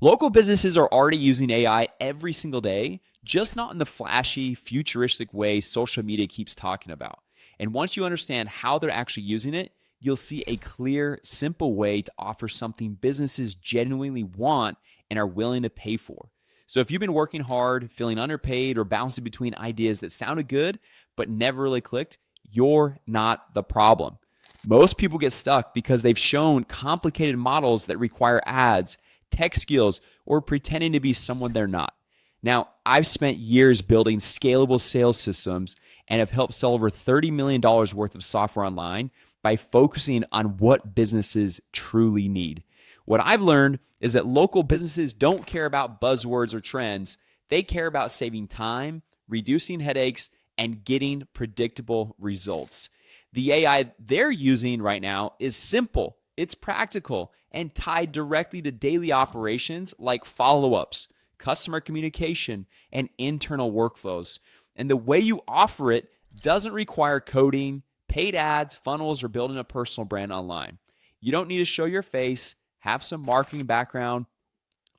Local businesses are already using AI every single day, just not in the flashy, futuristic way social media keeps talking about. And once you understand how they're actually using it, you'll see a clear, simple way to offer something businesses genuinely want and are willing to pay for. So if you've been working hard, feeling underpaid, or bouncing between ideas that sounded good but never really clicked, you're not the problem. Most people get stuck because they've shown complicated models that require ads, tech skills, or pretending to be someone they're not. Now, I've spent years building scalable sales systems and have helped sell over $30 million worth of software online by focusing on what businesses truly need. What I've learned is that local businesses don't care about buzzwords or trends. They care about saving time, reducing headaches, and getting predictable results. The AI they're using right now is simple, it's practical, and tied directly to daily operations like follow-ups, customer communication, and internal workflows. And the way you offer it doesn't require coding, paid ads, funnels, or building a personal brand online. You don't need to show your face, have some marketing background,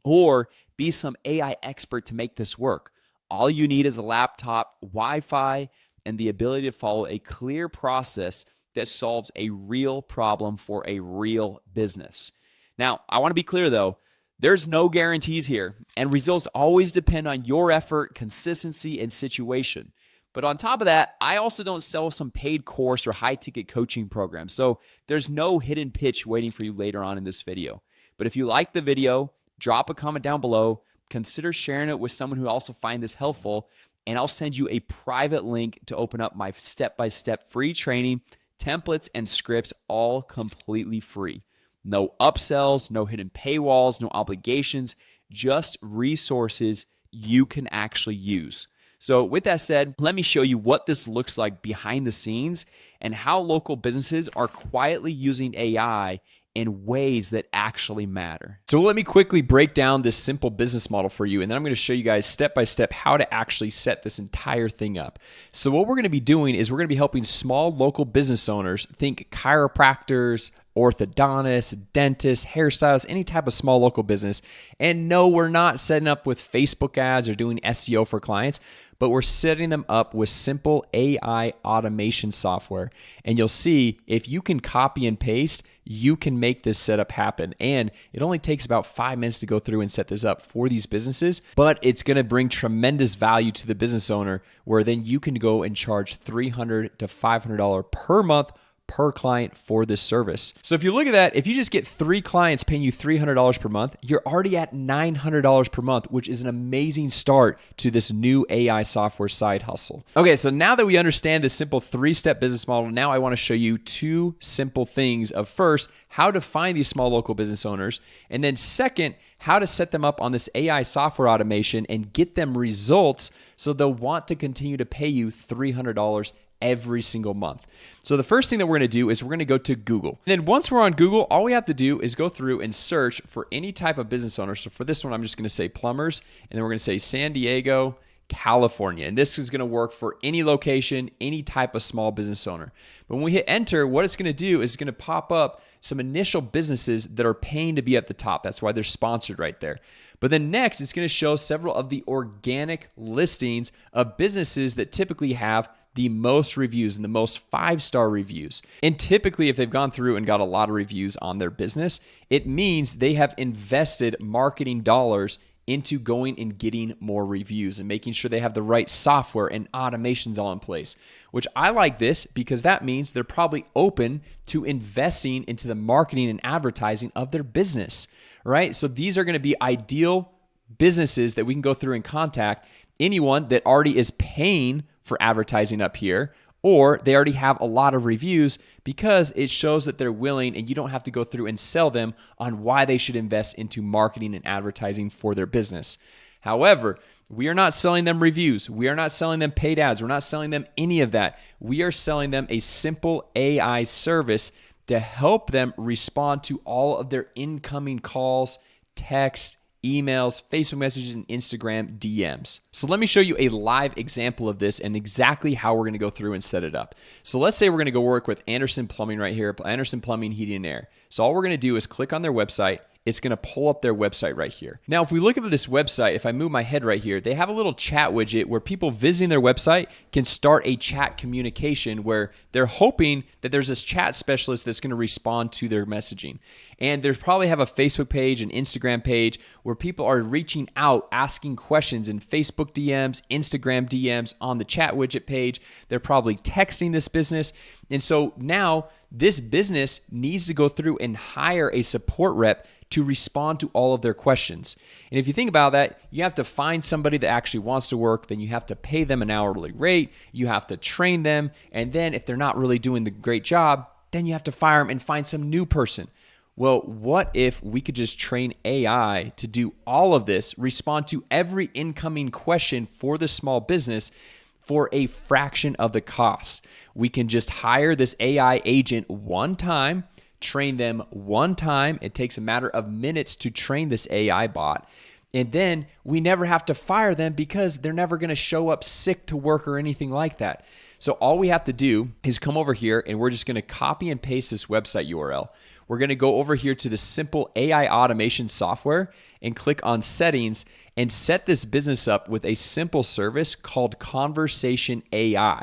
or be some AI expert to make this work. All you need is a laptop, Wi-Fi, and the ability to follow a clear process that solves a real problem for a real business. Now, I want to be clear though, there's no guarantees here, and results always depend on your effort, consistency, and situation. But on top of that, I also don't sell some paid course or high-ticket coaching program, so there's no hidden pitch waiting for you later on in this video. But if you like the video, drop a comment down below, consider sharing it with someone who also finds this helpful, and I'll send you a private link to open up my step-by-step free training, templates, and scripts, all completely free. No upsells, no hidden paywalls, no obligations, just resources you can actually use. So with that said, let me show you what this looks like behind the scenes and how local businesses are quietly using AI in ways that actually matter. So let me quickly break down this simple business model for you, and then I'm going to show you guys step by step how to actually set this entire thing up. So what we're going to be doing is we're going to be helping small local business owners, think chiropractors, orthodontists, dentists, hairstylists, any type of small local business. And no, we're not setting up with Facebook ads or doing SEO for clients, but we're setting them up with simple AI automation software. And you'll see if you can copy and paste, you can make this setup happen. And it only takes about 5 minutes to go through and set this up for these businesses, but it's going to bring tremendous value to the business owner, where then you can go and charge $300 to $500 per month per client for this service. So if you look at that, if you just get 3 clients paying you $300 per month, you're already at $900 per month, which is an amazing start to this new AI software side hustle. Okay, so now that we understand this simple 3-step business model, now I want to show you 2 simple things of first, how to find these small local business owners, and then second, how to set them up on this AI software automation and get them results so they'll want to continue to pay you $300 every single month. So the first thing that we're going to do is we're going to go to Google. And then once we're on Google, all we have to do is go through and search for any type of business owner. So for this one, I'm just going to say plumbers, and then we're going to say San Diego, California. And this is going to work for any location, any type of small business owner. But when we hit enter, what it's going to do is it's going to pop up some initial businesses that are paying to be at the top. That's why they're sponsored right there. But then next, it's going to show several of the organic listings of businesses that typically have the most reviews and the most 5-star reviews. And typically, if they've gone through and got a lot of reviews on their business, it means they have invested marketing dollars into going and getting more reviews and making sure they have the right software and automations all in place, which I like this because that means they're probably open to investing into the marketing and advertising of their business, right? So these are going to be ideal businesses that we can go through and contact anyone that already is paying for advertising up here, or they already have a lot of reviews, because it shows that they're willing and you don't have to go through and sell them on why they should invest into marketing and advertising for their business. However, we are not selling them reviews. We are not selling them paid ads. We're not selling them any of that. We are selling them a simple AI service to help them respond to all of their incoming calls, texts, emails, Facebook messages, and Instagram DMs. So let me show you a live example of this and exactly how we're going to go through and set it up. So let's say we're going to go work with Anderson Plumbing right here, Anderson Plumbing, Heating and Air. So all we're going to do is click on their website. it's going to pull up their website right here. Now, if we look at this website, if I move my head right here, they have a little chat widget where people visiting their website can start a chat communication where they're hoping that there's this chat specialist that's going to respond to their messaging. And there's probably have a Facebook page, an Instagram page where people are reaching out, asking questions in Facebook DMs, Instagram DMs, on the chat widget page. They're probably texting this business. And so now this business needs to go through and hire a support rep to respond to all of their questions. And if you think about that, you have to find somebody that actually wants to work, then you have to pay them an hourly rate, you have to train them, and then if they're not really doing the great job, then you have to fire them and find some new person. Well, what if we could just train AI to do all of this, respond to every incoming question for the small business for a fraction of the cost? We can just hire this AI agent one time, train them one time. It takes a matter of minutes to train this AI bot. And then we never have to fire them because they're never going to show up sick to work or anything like that. So all we have to do is come over here and we're just going to copy and paste this website URL. We're going to go over here to the simple AI automation software and click on settings and set this business up with a simple service called Conversation AI.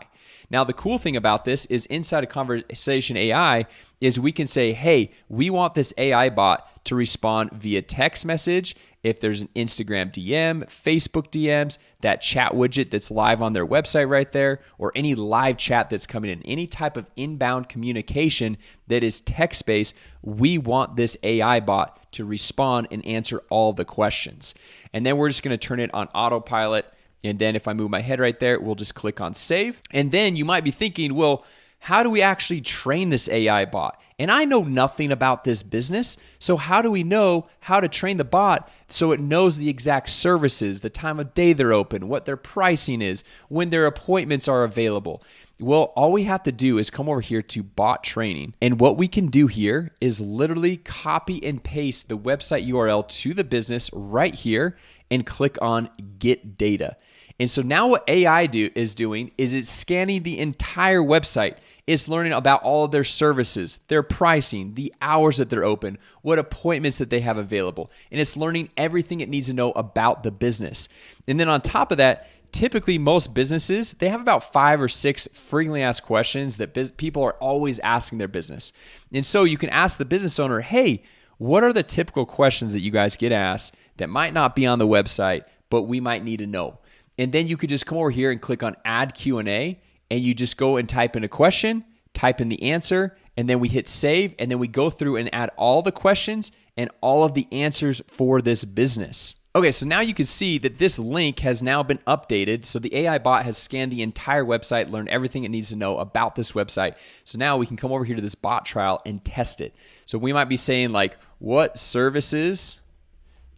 Now, the cool thing about this is inside of Conversation AI is we can say, hey, we want this AI bot to respond via text message, if there's an Instagram DM, Facebook DMs, that chat widget that's live on their website right there, or any live chat that's coming in, any type of inbound communication that is text-based, we want this AI bot to respond and answer all the questions. And then we're just going to turn it on autopilot. And then if I move my head right there, we'll just click on save. And then you might be thinking, well, how do we actually train this AI bot? And I know nothing about this business, so how do we know how to train the bot so it knows the exact services, the time of day they're open, what their pricing is, when their appointments are available? Well, all we have to do is come over here to bot training. And what we can do here is literally copy and paste the website URL to the business right here and click on Get Data. And so now what AI is doing is it's scanning the entire website. It's learning about all of their services, their pricing, the hours that they're open, what appointments that they have available. And it's learning everything it needs to know about the business. And then on top of that, typically most businesses, they have about 5 or 6 frequently asked questions that people are always asking their business. And so you can ask the business owner, hey, what are the typical questions that you guys get asked that might not be on the website, but we might need to know? And then you could just come over here and click on Add Q&A, and you just go and type in a question, type in the answer, and then we hit save, and then we go through and add all the questions and all of the answers for this business. Okay, so now you can see that this link has now been updated. So the AI bot has scanned the entire website, learned everything it needs to know about this website. So now we can come over here to this bot trial and test it. So we might be saying like, what services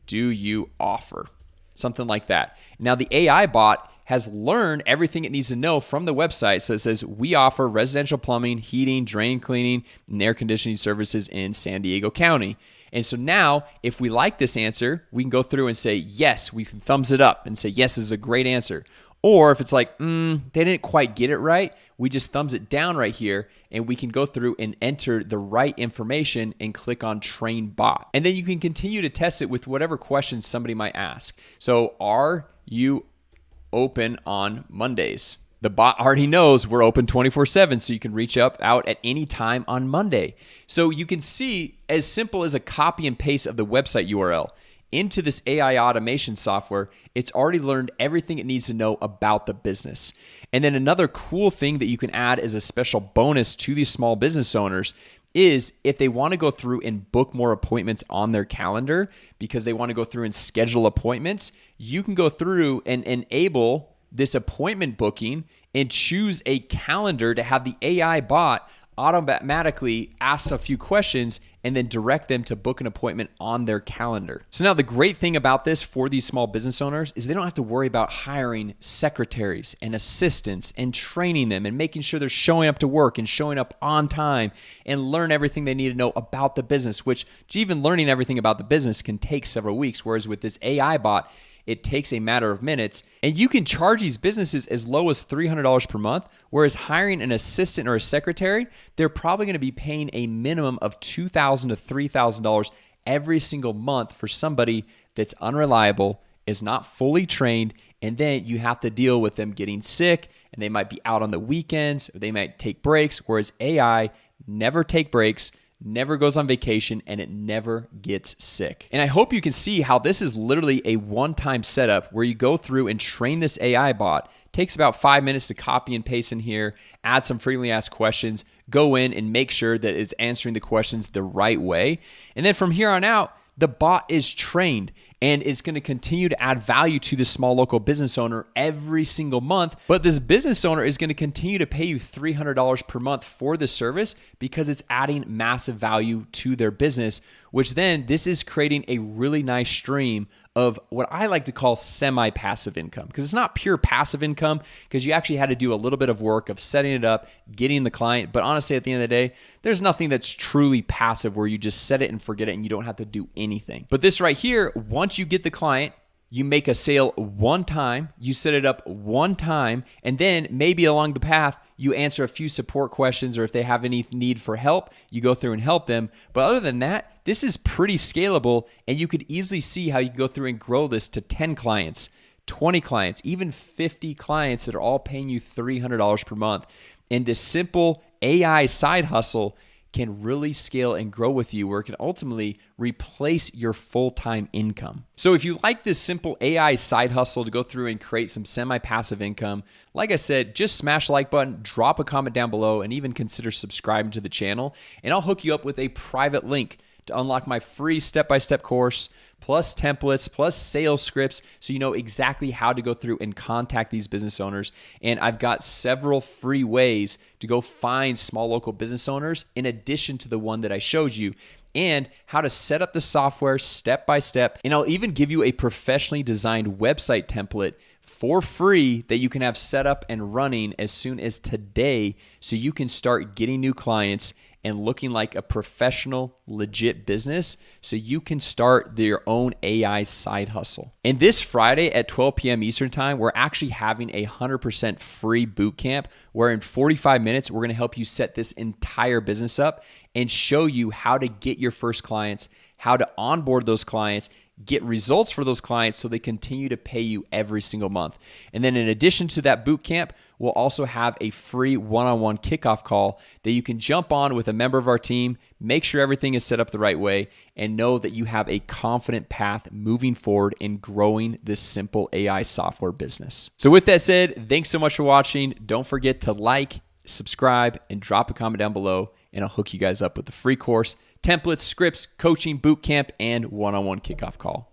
do you offer? Something like that. Now the AI bot has learned everything it needs to know from the website. So it says, we offer residential plumbing, heating, drain cleaning, and air conditioning services in San Diego County. And so now, if we like this answer, we can go through and say, yes, we can thumbs it up and say, yes, this is a great answer. Or if it's like, they didn't quite get it right, we just thumbs it down right here, and we can go through and enter the right information and click on Train Bot. And then you can continue to test it with whatever questions somebody might ask. So are you open on Mondays? The bot already knows we're open 24/7, so you can reach out at any time on Monday. So you can see, as simple as a copy and paste of the website URL into this AI automation software, it's already learned everything it needs to know about the business. And then another cool thing that you can add as a special bonus to these small business owners is if they want to go through and book more appointments on their calendar because they want to go through and schedule appointments, you can go through and enable this appointment booking and choose a calendar to have the AI bot automatically ask a few questions and then direct them to book an appointment on their calendar. So now the great thing about this for these small business owners is they don't have to worry about hiring secretaries and assistants and training them and making sure they're showing up to work and showing up on time and learn everything they need to know about the business, which even learning everything about the business can take several weeks, whereas with this AI bot, it takes a matter of minutes. And you can charge these businesses as low as $300 per month, whereas hiring an assistant or a secretary, they're probably going to be paying a minimum of $2,000 to $3,000 every single month for somebody that's unreliable, is not fully trained, and then you have to deal with them getting sick, and they might be out on the weekends, or they might take breaks, whereas AI never take breaks, never goes on vacation, and it never gets sick. And I hope you can see how this is literally a one-time setup where you go through and train this AI bot. It takes about 5 minutes to copy and paste in here, add some frequently asked questions, go in and make sure that it's answering the questions the right way. And then from here on out, the bot is trained and it's going to continue to add value to the small local business owner every single month. But this business owner is going to continue to pay you $300 per month for the service because it's adding massive value to their business, which then this is creating a really nice stream of what I like to call semi-passive income, because it's not pure passive income because you actually had to do a little bit of work of setting it up, getting the client. But honestly, at the end of the day, there's nothing that's truly passive where you just set it and forget it and you don't have to do anything. But this right here, once you get the client, you make a sale one time, you set it up one time, and then maybe along the path, you answer a few support questions, or if they have any need for help, you go through and help them. But other than that, this is pretty scalable, and you could easily see how you go through and grow this to 10 clients, 20 clients, even 50 clients that are all paying you $300 per month. And this simple AI side hustle can really scale and grow with you, where it can ultimately replace your full-time income. So if you like this simple AI side hustle to go through and create some semi-passive income, like I said, just smash the like button, drop a comment down below, and even consider subscribing to the channel. And I'll hook you up with a private link to unlock my free step-by-step course, plus templates, plus sales scripts, so you know exactly how to go through and contact these business owners. And I've got several free ways to go find small local business owners in addition to the one that I showed you, and how to set up the software step by step. And I'll even give you a professionally designed website template for free that you can have set up and running as soon as today, so you can start getting new clients and looking like a professional, legit business, so you can start your own AI side hustle. And this Friday at 12 p.m. Eastern Time, we're actually having a 100% free bootcamp where in 45 minutes, we're gonna help you set this entire business up and show you how to get your first clients, how to onboard those clients, get results for those clients so they continue to pay you every single month. And then in addition to that bootcamp, we'll also have a free one-on-one kickoff call that you can jump on with a member of our team, make sure everything is set up the right way, and know that you have a confident path moving forward in growing this simple AI software business. So with that said, thanks so much for watching. Don't forget to like, subscribe, and drop a comment down below, and I'll hook you guys up with the free course, templates, scripts, coaching, bootcamp, and one-on-one kickoff call.